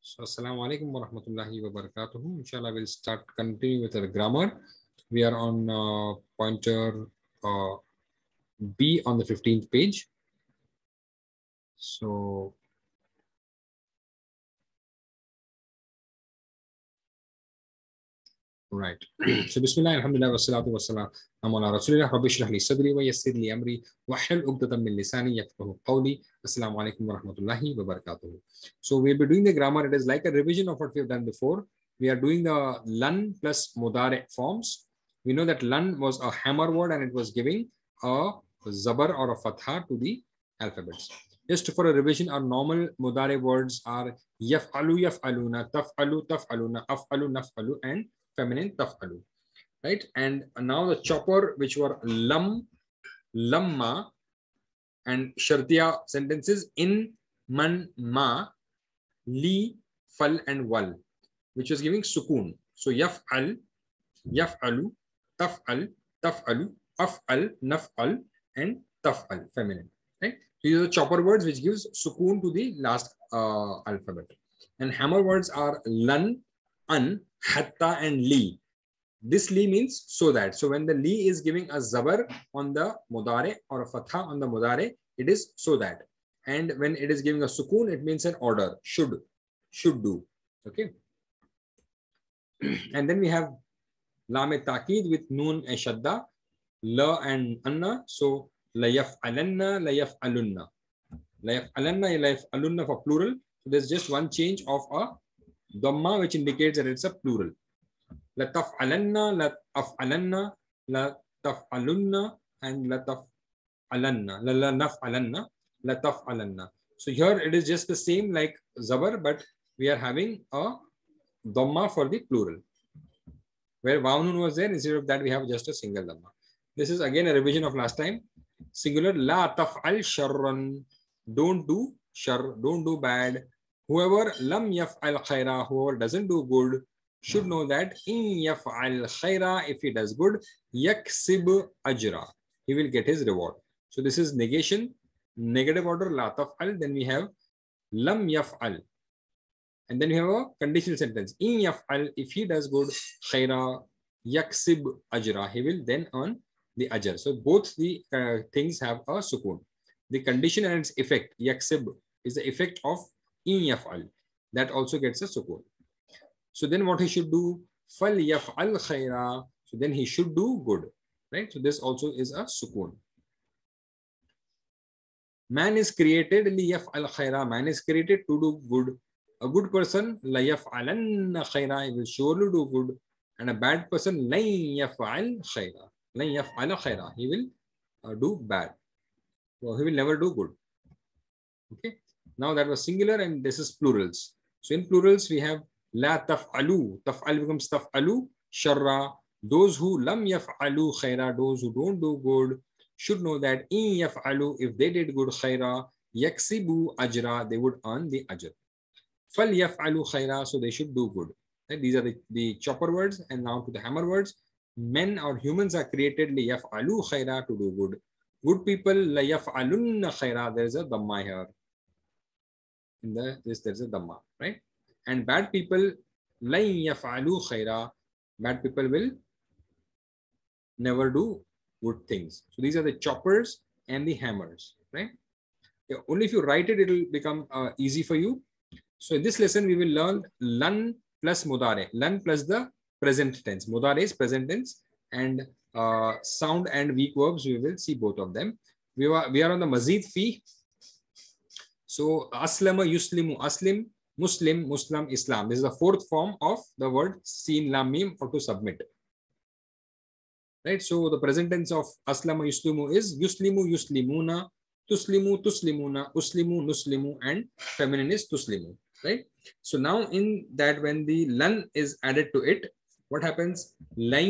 So, Assalamu alaikum wa rahmatullahi wa barakatuhu. Inshallah, we'll start continue with our grammar. We are on pointer B on the 15th page. So, right. So, Bismillah, alhamdulillah, wassalatu wassalam ala rasulillah, rabbi shrah li sadri wa yassir li amri wa hlul uqdatan min lisani yafqahu qawli. Assalamu alaikum wa rahmatullahi wa barakatuhu. So, we'll be doing the grammar. It is like a revision of what we have done before. We are doing the lan plus mudare forms. We know that lan was a hammer word and it was giving a zabar or a fatha to the alphabets. Just for a revision, our normal mudare words are yaf'alu, yaf'aluna, taf'alu, taf'aluna, af'alu, naf'alu, and feminine taf'alu. Right? And now the chopper, which were lam, lamma, and shartiya sentences in, man, ma, li, fal, and wal, which was giving sukun. So yaf'al, yaf'alu, taf'al, taf'alu, af'al, naf'al, and taf'al, feminine. Right? These are the chopper words which gives sukun to the last alphabet. And hammer words are lan, an, hatta, and li. This li means so that. So when the li is giving a zabar on the mudare or a fatha on the mudare, it is so that. And when it is giving a sukun, it means an order, should do. Okay. And then we have lam ta'kid with noon and shadda, la and anna. So la yaf'alanna, la yaf'alunna. La yaf'alanna, la yaf'alunna for plural. So there's just one change of a dhamma which indicates that it's a plural. La taf'alanna, la af'alanna, la taf'alunna, and la taf'alanna, la naf'alanna, la taf'alanna. So here it is just the same like zabar, but we are having a dhamma for the plural. Where vav nun was there, instead of that we have just a single dhamma. This is again a revision of last time. Singular, la taf'al sharran, don't do shar, don't do bad. Whoever lam yaf'al khaira, whoever doesn't do good, should know that in yaf'al khaira, if he does good, yaksib ajra, he will get his reward. So this is negation, negative order, la taf'al. Then we have lam yaf'al. And then we have a conditional sentence. In yaf'al, if he does good, khaira, yaksib ajra, he will then earn the ajr. So both the things have a sukun. The condition and its effect, yaksib, is the effect of in yaf'al. That also gets a sukun. So then what he should do? Fal yaf'al khaira. So then he should do good. Right? So this also is a sukun. Man is created li yaf'al khaira. Man is created to do good. A good person, la yaf'alanna khaira, he will surely do good. And a bad person, la yaf'al khaira. La yaf'ala khaira, he will do bad. So he will never do good. Okay. Now that was singular and this is plurals. So in plurals we have la taf'alu. Taf'al becomes taf'alu sharra. Those who lam yaf'alu khaira, those who don't do good, should know that in yaf'alu, if they did good khaira, yaksibu ajra, they would earn the ajr. Fal yaf'alu khaira, so they should do good. Right? These are the chopper words. And now to the hammer words. Men or humans are created li yaf'alu khaira, to do good. Good people, la yaf'alunna khaira, there is a dhamma here. In this there's a dhamma, right? And bad people, la yaf'alu khaira, bad people will never do good things. So these are the choppers and the hammers, right? Only if you write it, it will become easy for you. So in this lesson, we will learn lan plus mudare, lan plus the present tense. Mudare is present tense, and sound and weak verbs, we will see both of them. We are on the mazid fi. So aslama, yuslimu, aslim, muslim, muslim, islam. This is the fourth form of the word sin, lam, mim, or to submit. Right? So the present tense of aslama, yuslimu is yuslimu, yuslimuna, tuslimu, tuslimuna, uslimu, nuslimu, and feminine is tuslimu. Right? So now in that, when the lan is added to it, what happens? Lan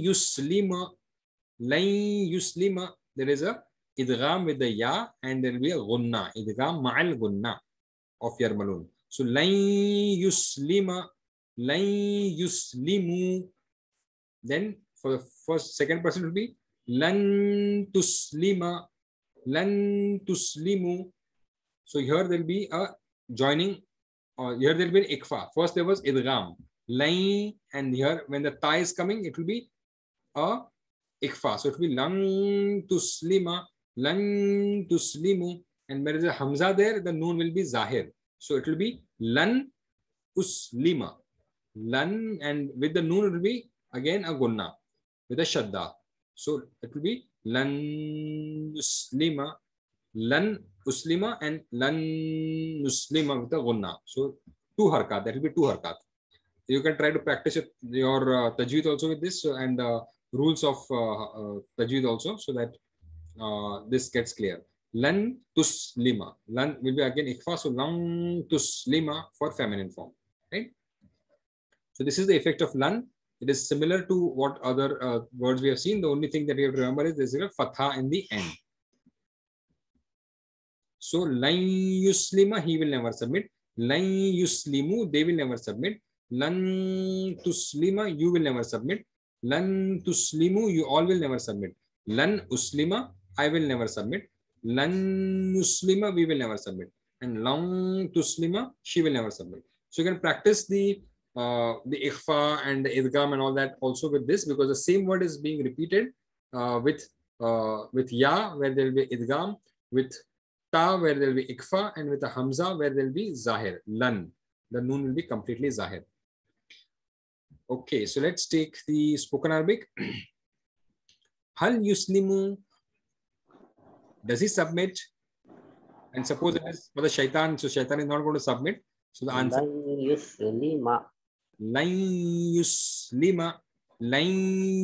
yuslima, there is a idgham with the ya, and there will be a gunna, idgham ma'al gunna of yarmalun. So lan yuslima, lan yuslimu. Then for the second person will be lan tuslima, lan tuslimu. So here there will be a joining here there will be ikfa. First there was idgham, lai, and here when the ta is coming, it will be a ikfa. So it will be lan tuslima, lan tuslimu, and when there is a hamza there, the noon will be zahir. So it will be lan uslima, lan, and with the noon it will be again a gunna with a shadda. So it will be lan uslima, lan uslima, and lan uslima with a gunna. So two harkat, that will be two harkat. You can try to practice your tajweed also with this, and rules of tajweed also, so that this gets clear. Lan tuslima, lan will be again ikfa, so lan tuslima for feminine form, right? So this is the effect of lan. It is similar to what other words we have seen. The only thing that we have to remember is there is a fatha in the end. So lan yuslima, he will never submit. Lan yuslimu, they will never submit. Lan tuslima, you will never submit. Lan tuslimu, you all will never submit. Lan uslima, I will never submit. Lan uslima, we will never submit. And lan tuslima, she will never submit. So you can practice the ikhfa and the idgham and all that also with this, because the same word is being repeated with ya, where there will be idgham, with ta, where there will be ikfa, and with a hamza, where there will be zahir, lan. The noon will be completely zahir. Okay, so let's take the spoken Arabic. Hal yuslimu, does he submit? And suppose it is for the shaitan, so shaitan is not going to submit. So the answer, lan yuslima, lan yuslima, lan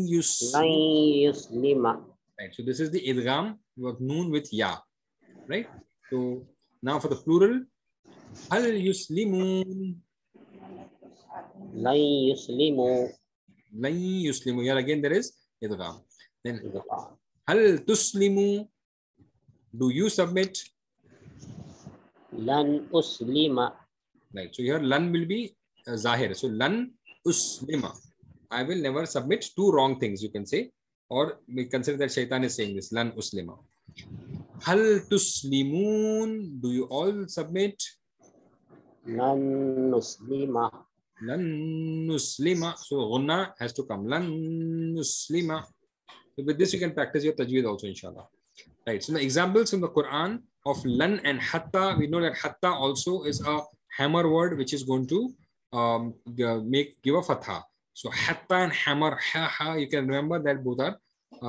yuslima. Right. So this is the idgham of noon with ya, right? So now for the plural, hal yuslimun, lan yuslimu, lan yuslimu. Here again there is idgham. Then hal tuslimu, do you submit? lan uslima. Right. So here lan will be zahir. So lan uslima, I will never submit. Two wrong things you can say, or we consider that shaitan is saying this, lan uslima. Hal tuslimun, do you all submit? Lan nuslima. Lan nuslima. So ghunna has to come. Lan nuslima. So with this you can practice your tajweed also, inshallah. Right. So the examples from the Quran of lan and hatta, we know that hatta also is a hammer word which is going to give a fatha. So hatta and hammer, ha, you can remember that both are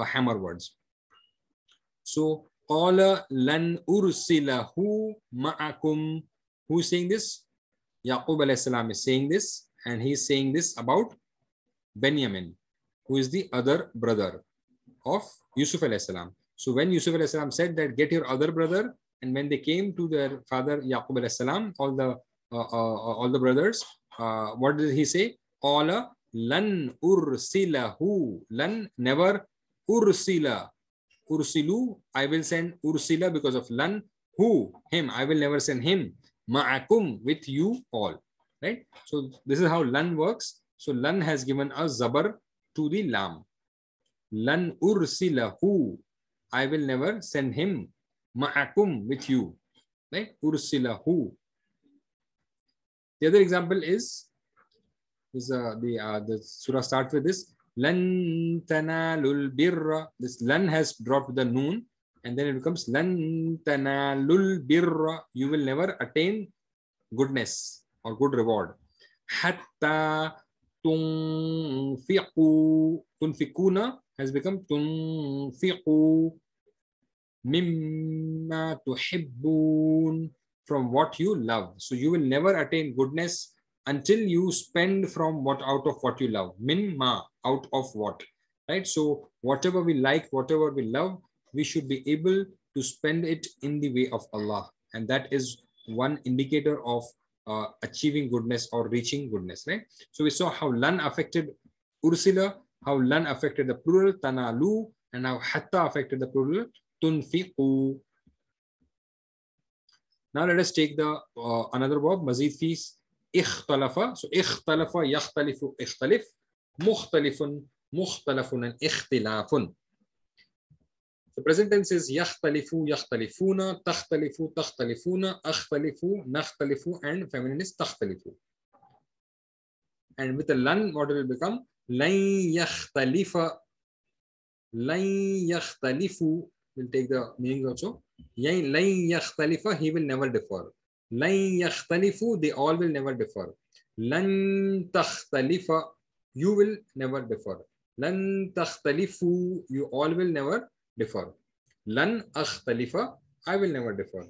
hammer words. So qala lan ursilahu ma'akum. Who is saying this? Yaqub alayhi salam is saying this, and he is saying this about Benjamin, who is the other brother of Yusuf alayhi salam. So when Yusuf alayhi salam said that get your other brother, and when they came to their father Yaqub alayhi salam, all the brothers, what did he say? Qala lan ursilahu, lan, never, ursila, ursilu, I will send, ursila because of lan, who, him, I will never send him, ma'akum, with you all, right? So this is how lan works. So lan has given a zabar to the lam. Lan ursilahu, I will never send him, ma'akum, with you, right? Ursilahu. The other example is the surah starts with this, lan tanalul birra. This lan has dropped the noon, and then it becomes lan tanalul birra. You will never attain goodness or good reward. Hatta tunfiqu. Tunfiquna has become tunfiqu mimma tuhibbun, from what you love. So you will never attain goodness until you spend from what, out of what you love. Mimma, out of what, right? So whatever we like, whatever we love, we should be able to spend it in the way of Allah, and that is one indicator of achieving goodness or reaching goodness, right? So we saw how lan affected ursila, how lan affected the plural tanalu, and how hatta affected the plural tunfiqu. Now let us take the another verb, mazid fi ikhtalafa. So ikhtalafa, yakhtalifu, ikhtalif, mukhtalifun, mukhtalafun, and ikhtilafun. The present tense is yakhtalifu, yakhtalifuna, takhtalifu, takhtalifuna, akhtalifu, nakhtalifu, and feminine is takhtalifu. And with the lan, what will become? Lan yakhtalifa, lan yakhtalifu. We'll take the meaning also. Lan yakhtalifa, he will never differ. Lan yakhtalifu, they all will never differ. Lan takhtalifa, you will never differ. Lan takhtalifu, you all will never differ. Lan akhtalifa, I will never differ.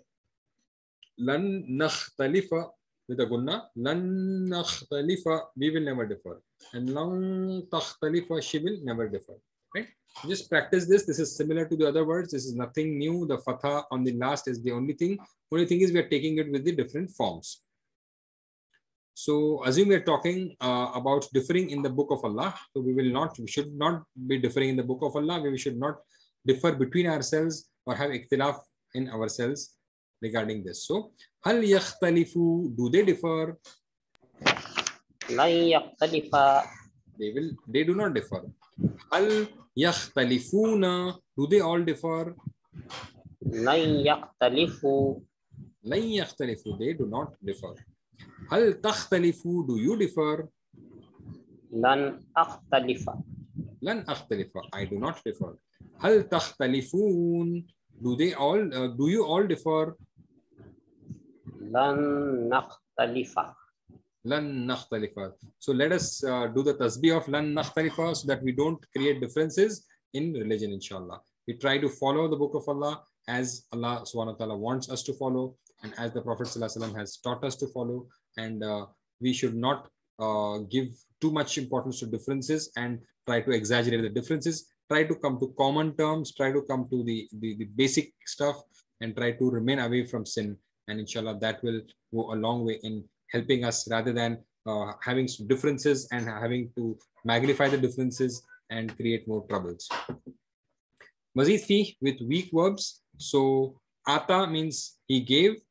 Lan nakhtalifa, with a gunna, lan nakhtalifa, we will never differ. And lan takhtalifa, she will never differ. Right? Just practice this. This is similar to the other words. This is nothing new. The fatha on the last is the only thing. Only thing is we are taking it with the different forms. So assume we are talking about differing in the book of Allah. So we should not be differing in the book of Allah. We should not differ between ourselves or have ikhtilaf in ourselves regarding this. So, hal yakhtalifu, do they differ? La yakhtalifa. They do not differ. Hal yakhtalifuna, do they all differ? La yakhtalifu. La yakhtalifu, they do not differ. Hal takhtalifu, do you differ? Lan akhtalifa. Lan akhtalifa, I do not differ. Hal takhtalifun, do you all differ? Lan nakhtalifa. Lan nakhtalifa. So let us do the tasbih of lan nakhtalifa so that we don't create differences in religion, inshallah. We try to follow the book of Allah as Allah subhanahu wa ta'ala wants us to follow and as the Prophet sallallahu alaihi wasallam has taught us to follow. And we should not give too much importance to differences and try to exaggerate the differences. Try to come to common terms, try to come to the basic stuff and try to remain away from sin. And inshallah, that will go a long way in helping us rather than having differences and having to magnify the differences and create more troubles. Mazid fi with weak verbs. So ata means he gave.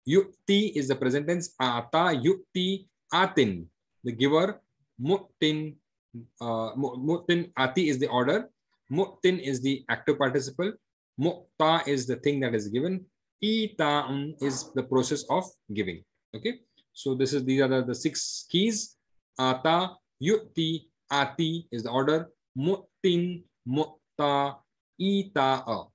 Yukti is the present tense. Ata yukti atin, the giver. Mu'tin, mu'tin, ati is the order. Mu'tin is the active participle. Mu'ta is the thing that is given. Ita'un is the process of giving. Okay. So these are the 6 keys. Ata, yukti, ati is the order. Mu'tin, mu'ta, ita'a.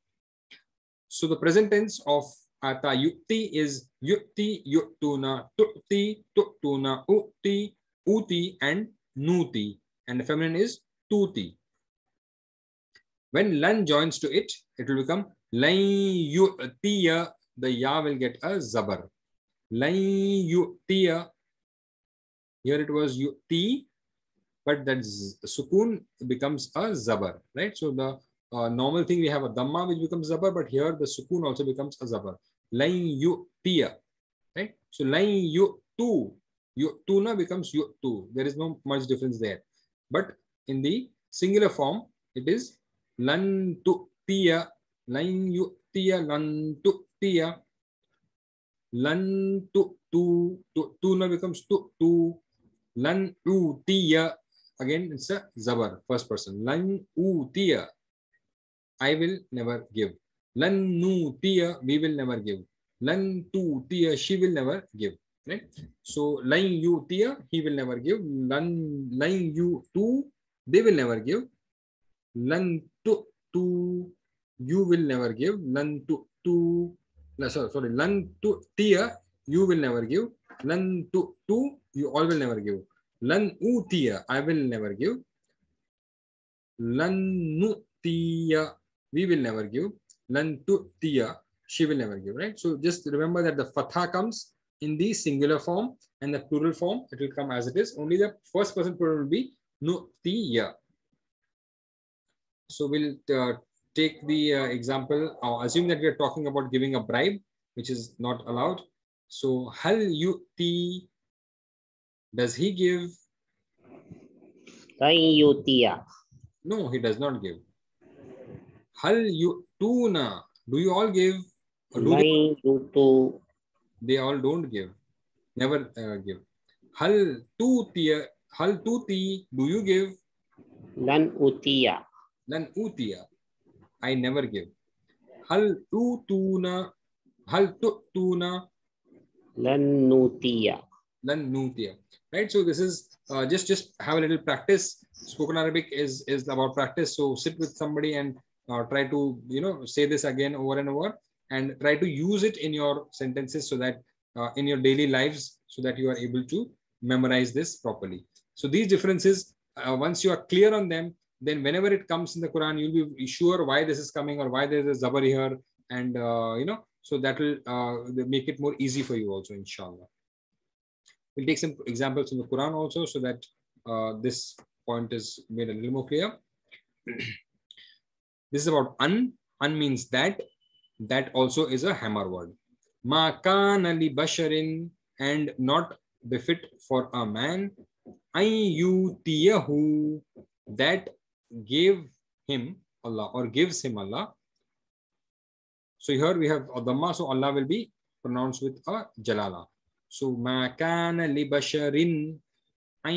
So the present tense of ata yukti is yukti, yuktuna, tu'ti, tu'tuna, uti, uti, and nuti. And the feminine is tuti. When lan joins to it, it will become lan yu'tiya. The ya will get a zabar. Lan yu'tiya. Here it was yu'ti, but that sukun becomes a zabar, right? So the normal thing we have a dhamma which becomes zabar, but here the sukun also becomes a zabar. Lan yu'tiya, right? So lan yu'tu, yu'tuna becomes yu'tu. There is no much difference there. But in the singular form, it is lan tu'tiya, lan yu'tiya, lan tu'tiya, lan tu'tu, tu'tuna becomes tu'tu, lan utiya. Again, it's a zabar, first person. Lan utiya, I will never give. Lan nutiya, we will never give. Lan tutiya, she will never give. Right? So lan yutiya, he will never give. Lan yutu, they will never give. Lan tutu, you will never give. Lan tutu, sorry, lan tutiya, you will never give. Lan tutu, you all will never give. Lan utiya, I will never give. Lan nutiya, we will never give. Lan tu'tiya, she will never give, right? So just remember that the fatha comes in the singular form and the plural form, it will come as it is. Only the first person plural will be nu'tiya. So we'll take the example. Assume that we are talking about giving a bribe, which is not allowed. So hal yu'ti, does he give? Lan yutiya. No, he does not give. Hal yu'tuna, do you all give? Or do Lan yutu. they all don't give? Never give. Hal tutiya, hal tuti, do you give? Lan utiya. Lan utiya, I never give. hal tutuna, hal tu'tuna Lan nutiya. lan nutiya. Right. So this is just have a little practice. Spoken Arabic is about practice. So sit with somebody and try to say this again over and over, and try to use it in your sentences so that in your daily lives, so that you are able to memorize this properly. So these differences, once you are clear on them, then whenever it comes in the Quran, you'll be sure why this is coming or why there is a zabar here, and so that will make it more easy for you also, inshallah. We'll take some examples in the Quran also, so that this point is made a little more clear. This is about an. An means that. That also is a hammer word. Ma kana li basharin, and not befit for a man. Ayyutiyahu, that gave him Allah or gives him Allah. So here we have a dhamma, so Allah will be pronounced with a jalala. So ma kana li basharin أن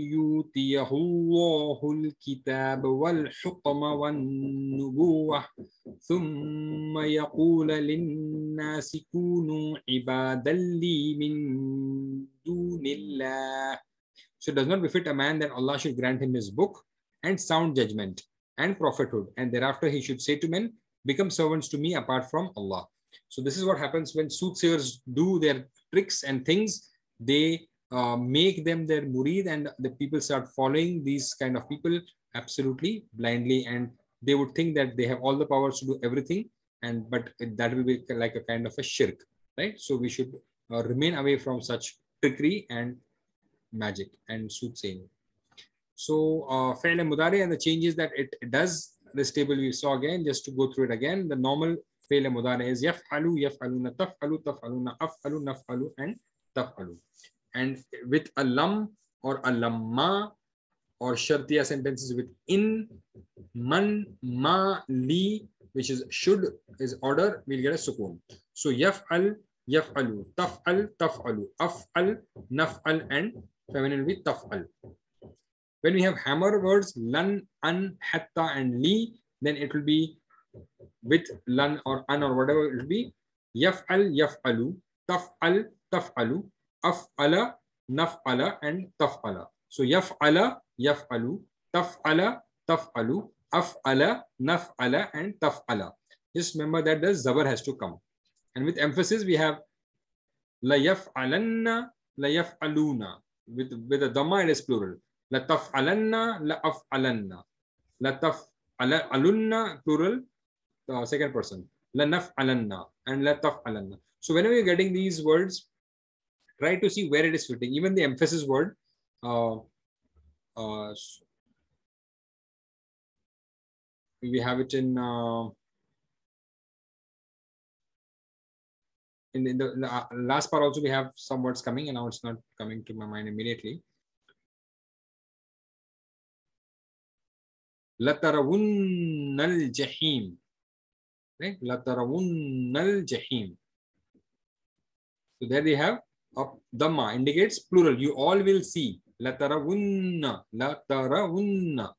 يؤتيه الله الكتاب والحكم والنبوة ثم يقول للناس كونوا عبادا لي من دون الله. So it does not befit a man that Allah should grant him his book and sound judgment and prophethood, and thereafter he should say to men, become servants to me apart from Allah. So this is what happens when soothsayers do their tricks and things. They make them their murid, and the people start following these kind of people absolutely blindly, and they would think that they have all the powers to do everything, and but that will be like a kind of a shirk, right? So we should remain away from such trickery and magic and soothsaying. So fi'l mudari and the changes that it does, this table we saw again, just to go through it again. The normal fi'l mudari is yaf'alu, yaf'aluna, taf'alu, taf'aluna, af'alu, naf'alu, and taf'alu. And with a lam or a lamma or shartiya sentences with in, man, ma, li, which is should, is order, we'll get a sukun. So yaf'al, yaf'alu, taf'al, taf'alu, af'al, naf'al, and feminine will be taf'al. When we have hammer words, lan, an, hatta, and li, then it will be with lan or an or whatever it will be. Yaf'al, yaf'alu, taf'al, taf'alu, af'ala, naf'ala, and taf'ala. So yaf'ala, yaf'alu, taf'ala, taf'alu, af'ala, naf'ala, and taf'ala. Just remember that the zabar has to come. And with emphasis, we have la yaf'alanna, la yaf'aluna. With a dhamma, it is plural. La taf'alanna, la af'alanna. La taf'alunna, plural, second person. La naf'alanna and la taf'alanna. So whenever you're getting these words, try to see where it is fitting. Even the emphasis word, we have it in the last part also. We have some words coming, and now it's not coming to my mind immediately. Latarawunnal jahim, right? Latarawunnal jahim. So there we have dhamma, indicates plural. You all will see. Latarawunna, latarawunna,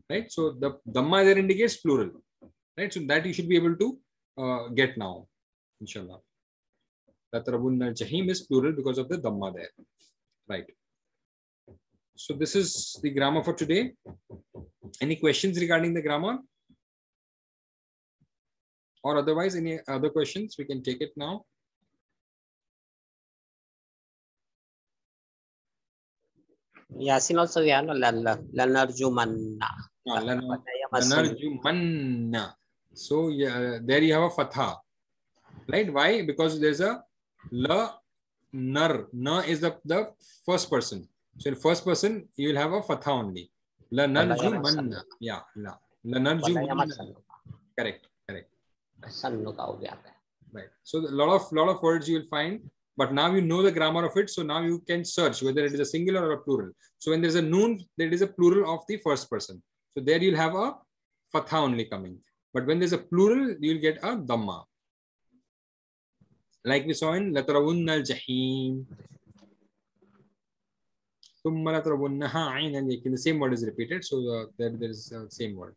right? So the dhamma there indicates plural, right? So that you should be able to get now, inshallah. Latarawunna jahim is plural because of the dhamma there, right? So this is the grammar for today. Any questions regarding the grammar? Or otherwise, any other questions? We can take it now. Yasin also we have no lanarjumanna. Lanarjumanna. So yeah, there you have a fatha, right? Why? Because there's a la nar. Na is the first person. So in first person, you will have a fatha only. Lanarjumanna. Yeah, la. Lanarjumanna. Correct. Right. So a lot of words you will find, but now you know the grammar of it. So now you can search whether it is a singular or a plural. So when there's a noon, there is a plural of the first person. So there you'll have a fatha only coming. But when there's a plural, you'll get a dhamma. Like we saw in latarawunna al-jahim. Thumma latarawunnaha ayna al-yakin. The same word is repeated. So there is the same word.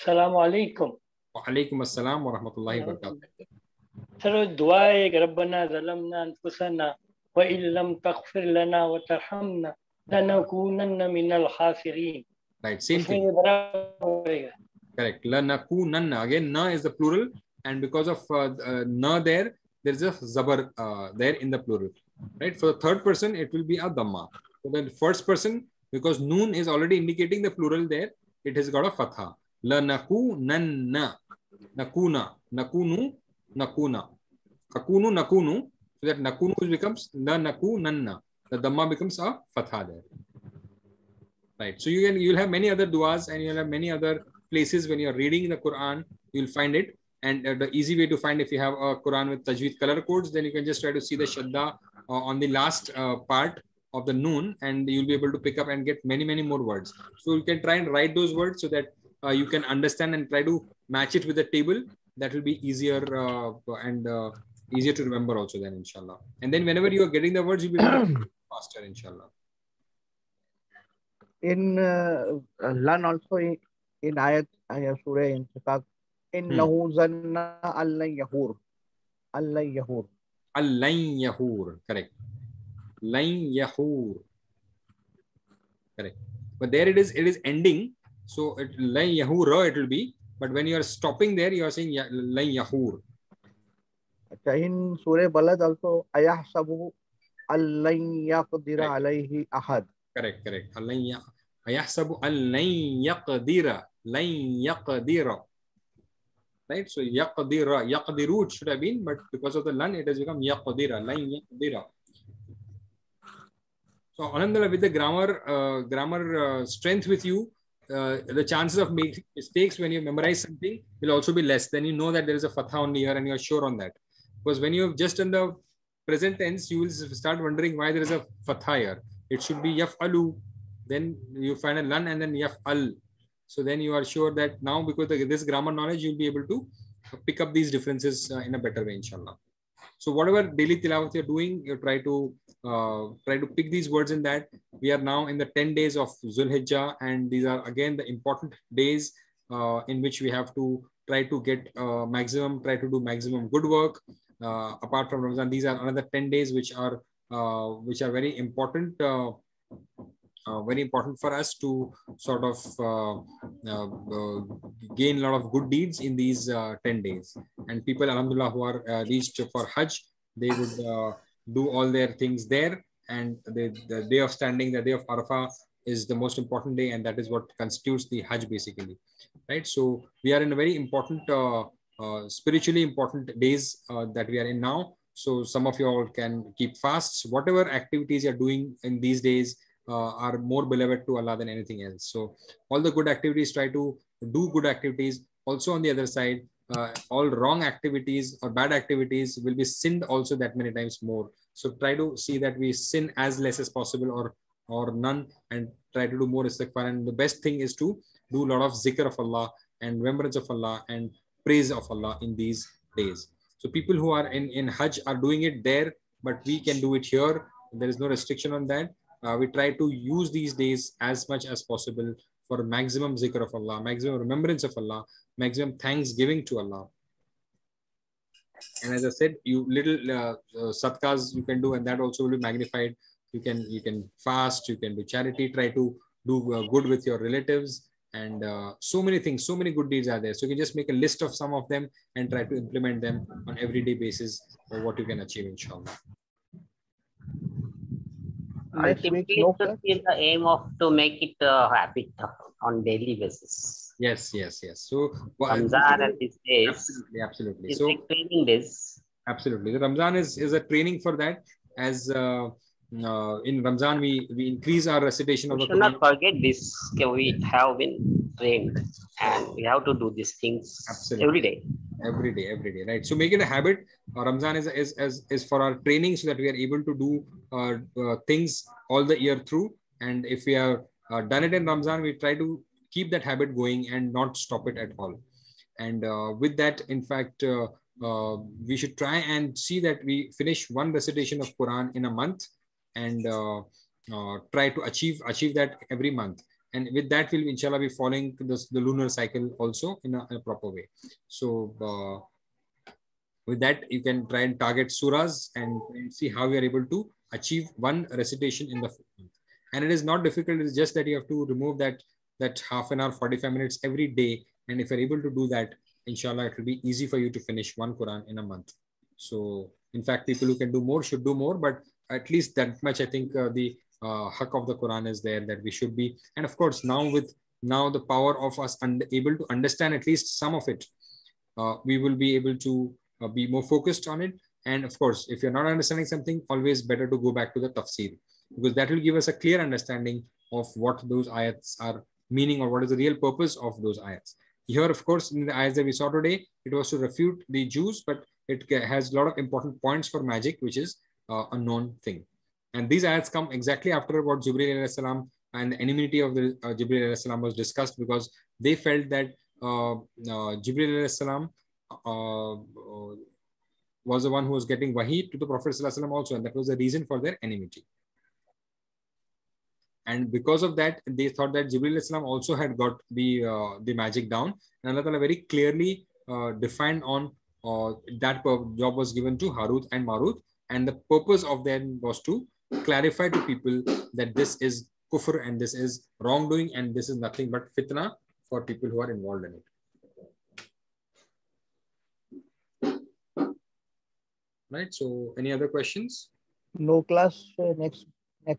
Assalamu alaikum. Wa alaikum assalam wa rahmatullahi wa barakatuh. Sir, dua hai Rabbana zalamna anfusana wa illam taghfir lana wa tarhamna lanakunanna minal khasirin. Right, same Usme thing. ye barabar hoega. Correct. Lanakunanna. Again, na is the plural, and because of na there is a zabar there in the plural. Right. For the third person, it will be a dhamma. For the first person, because noon is already indicating the plural there, it has got a fatha. Lanakunanna. Nakuna. Nakunu. Nakuna. Kakunu. Nakunu. So that nakunu becomes lanakunanna. The dhamma becomes a fatha there. Right. So you'll have many other duas, and you'll have many other places when you're reading the Quran, you'll find it. And the easy way to find, if you have a Quran with Tajweed color codes, then you can just try to see the Shadda on the last part of the noon, and you'll be able to pick up and get many, many more words. So you can try and write those words so that you can understand and try to match it with the table. That will be easier and easier to remember also then, inshallah. And then whenever you are getting the words, you'll be able to faster, inshallah. In learn also in ayat surah Infiqaq, innahu zanna allan yahur. Allan yahur, correct. Lain yahur, correct. But there it is ending, so it lain yahur it will be. But when you are stopping there, you are saying lain yahur. In surah Balad also, ayahsabu allan yaqdira alayhi ahad. Correct. Ayahsabu allan yaqdira. Right, so yaqdiru should have been, but because of the lan, it has become yaqdira, lan yaqdira. So alhamdulillah, with the grammar strength with you, the chances of making mistakes when you memorize something will also be less. Then you know that there is a fatha only here, and you are sure on that. Because when you have just in the present tense, you will start wondering why there is a fatha here. It should be yaf'alu, then you find a lan, and then yaf'al. So then you are sure that now, because of this grammar knowledge, you'll be able to pick up these differences in a better way, inshallah. So whatever daily tilawat you're doing, you try to pick these words in that. We are now in the 10 days of Zulhijjah, and these are again the important days in which we have to try to get try to do maximum good work. Apart from Ramadan, these are another 10 days which are very important. Very important for us to sort of gain a lot of good deeds in these 10 days. And people, alhamdulillah, who are reached for Hajj, they would do all their things there. And the day of standing, the day of Arafah, is the most important day, and that is what constitutes the Hajj basically, right? So we are in a very important, spiritually important days that we are in now. So some of you all can keep fasts. Whatever activities you're doing in these days are more beloved to Allah than anything else. So all the good activities, try to do good activities. Also on the other side, all wrong activities or bad activities will be sinned also that many times more. So try to see that we sin as less as possible or none, and try to do more istighfar. And the best thing is to do a lot of zikr of Allah and remembrance of Allah and praise of Allah in these days. So people who are in Hajj are doing it there, but we can do it here. There is no restriction on that. We try to use these days as much as possible for maximum zikr of Allah, maximum remembrance of Allah, maximum thanksgiving to Allah. And as I said, you little sadqas you can do, and that also will be magnified. You can fast, you can do charity, try to do good with your relatives, and so many things, so many good deeds are there. So you can just make a list of some of them and try to implement them on everyday basis for what you can achieve, inshallah. Ultimately, it should be the aim of to make it a habit on daily basis. Yes. So Ramzan at these days, absolutely. It's So like training days. Absolutely, the Ramzan is a training for that. As in Ramzan, we increase our recitation of We the should not Quran. forget this. Okay, we have been trained, and we have to do these things Absolutely. every day. Every day, right? So make it a habit. Ramzan is for our training, so that we are able to do things all the year through. And if we have done it in Ramzan, we try to keep that habit going and not stop it at all. And with that, in fact, we should try and see that we finish one recitation of Quran in a month, and try to achieve that every month. And with that, we'll inshallah be following the lunar cycle also in a proper way. So with that, you can try and target surahs and see how you are able to achieve one recitation in the month. And it is not difficult. It's just that you have to remove that half an hour, 45 minutes every day. And if you're able to do that, inshallah, it will be easy for you to finish one Quran in a month. So in fact, people who can do more should do more, but at least that much, I think the haqq of the Quran is there, that we should be. And of course, now the power of us able to understand at least some of it, we will be able to be more focused on it. And of course, if you're not understanding something, always better to go back to the tafsir, because that will give us a clear understanding of what those ayats are meaning, or what is the real purpose of those ayats. Here, of course, in the ayats that we saw today, it was to refute the Jews, but it has a lot of important points for magic, which is a known thing. And these ayats come exactly after what Jibreel alayhi salam and the enmity of the Jibreel alayhi salam was discussed, because they felt that Jibreel alayhi salam was the one who was getting wahi to the Prophet ﷺ also, and that was the reason for their enmity. And because of that, they thought that Jibreel ﷺ also had got the magic down, and Allah Ta'ala very clearly defined on that job was given to Harut and Marut, and the purpose of them was to clarify to people that this is kufr and this is wrongdoing and this is nothing but fitna for people who are involved in it. Right. So, any other questions? No class next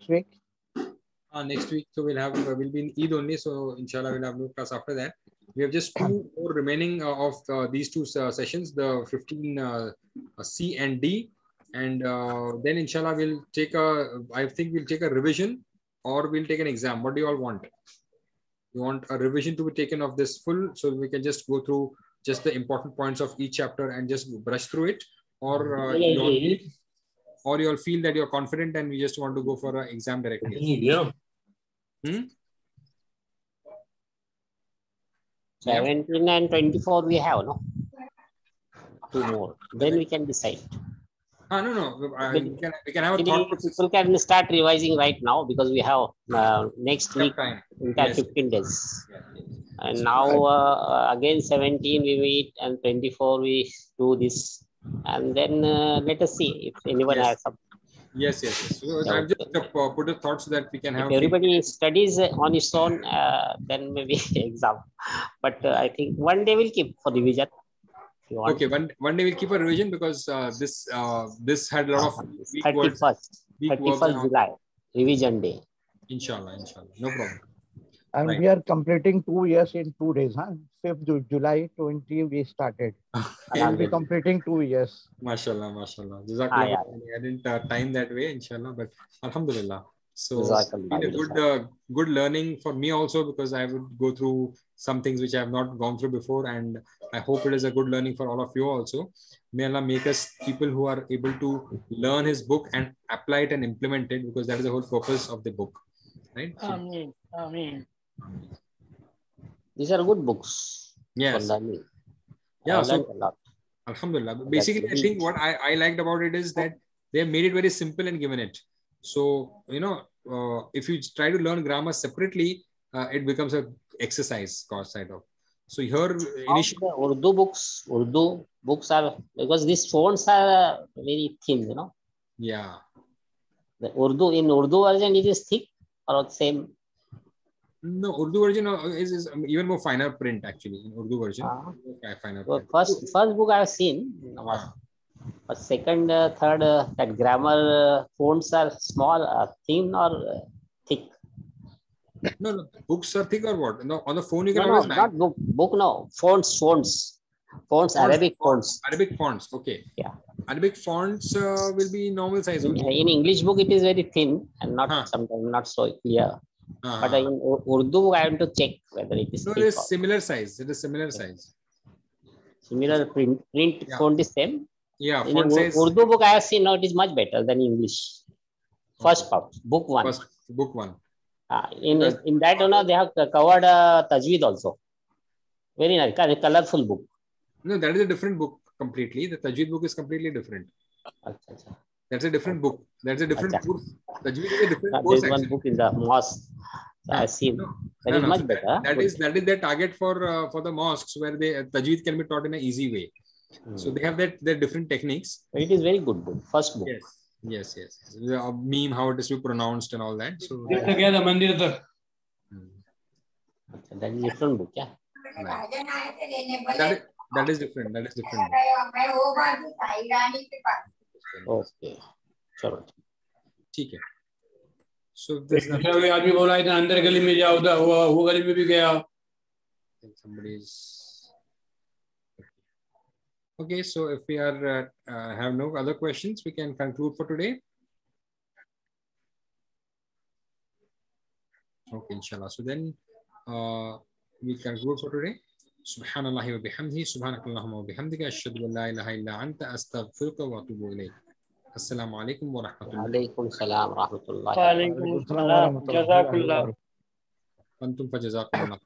week. Next week, so we'll be in Eid only. So, inshallah, we'll have no class after that. We have just 2 more remaining of these 2 sessions, the 15 C and D, and then inshallah we'll take I think we'll take a revision, or we'll take an exam. What do you all want? You want a revision to be taken of this full, so we can just go through just the important points of each chapter and just brush through it, or you all feel that you're confident and we just want to go for an exam directly? 17 and 24 we have, no? 2 more. Then we can decide. No. We can have a thought process. People can start revising right now, because we have next week, time. 15 days. And now again 17 we meet, and 24 we do this. And then let us see if anyone has some. Yes. So I've just put a thought so that we can have. If everybody studies on his own, then maybe exam. But I think one day we'll keep for revision. Okay, one day we'll keep a revision, because this had a lot of 31st July revision day. Inshallah, no problem. And we are completing 2 years in 2 days, huh? 5th July 20 we started. We'll be completing 2 years. Mashallah. Jazakallah. I didn't time that way, inshallah, but alhamdulillah. So it's been a good learning for me also, because I would go through some things which I have not gone through before, and I hope it is a good learning for all of you also. May Allah make us people who are able to learn His book and apply it and implement it, because that is the whole purpose of the book, right? Ameen. These are good books. Yes. Yeah. So alhamdulillah. Basically, I think what I liked about it is that they have made it very simple and given it. So, if you try to learn grammar separately, it becomes a exercise side of. So here, initially, Urdu books are, because these fonts are very thin, Yeah. The Urdu version, it is thick or same? No, Urdu version is even more finer print actually. In Urdu version, finer print. First book I have seen. But second, third, that grammar fonts are small, thin or thick? No, books are thick or what? No, on the phone you can always. No, not book. No, fonts, Arabic fonts. Arabic fonts. Okay. Yeah. Arabic fonts will be normal size. In English book, it is very thin and sometimes not so clear. But in Urdu, I have to check whether it is. No, it is similar size. It is similar size. Similar print font is same. Yeah, in Urdu book I have seen, it is much better than English. First part, book 1. Book 1. In that, they have covered Tajweed also. Very nice, colorful book. No, that is a different book completely. The Tajweed book is completely different. That's a different book. That's a different book. Tajweed is a different course. There's one book in the mosque. I have seen. That is much better. That is their target for the mosques where tajweed can be taught in an easy way. So they have their different techniques. It is very good book. First book. Yes. The meme, how it is to be pronounced and all that. So that is different book, yeah. That is different. Okay. Chalo. ठीक है. So there's आदमी बोला इतना अंदर गली में जाओ उधर वो गली में भी गया. Somebody's okay. So if we are have no other questions, we can conclude for today. Okay, inshallah. So then we conclude for today. Subhanallah wa bihamdihi, subhanakallahumma wa bihamdika, ashhadu an la ilaha illa anta, astaghfiruka wa atubu ilayk. Assalamu alaikum wa rahmatullahi. Alaikum salam wa rahmatullahi. Wa alaikum salam. Jazakallah. Antum fa jazakumullah.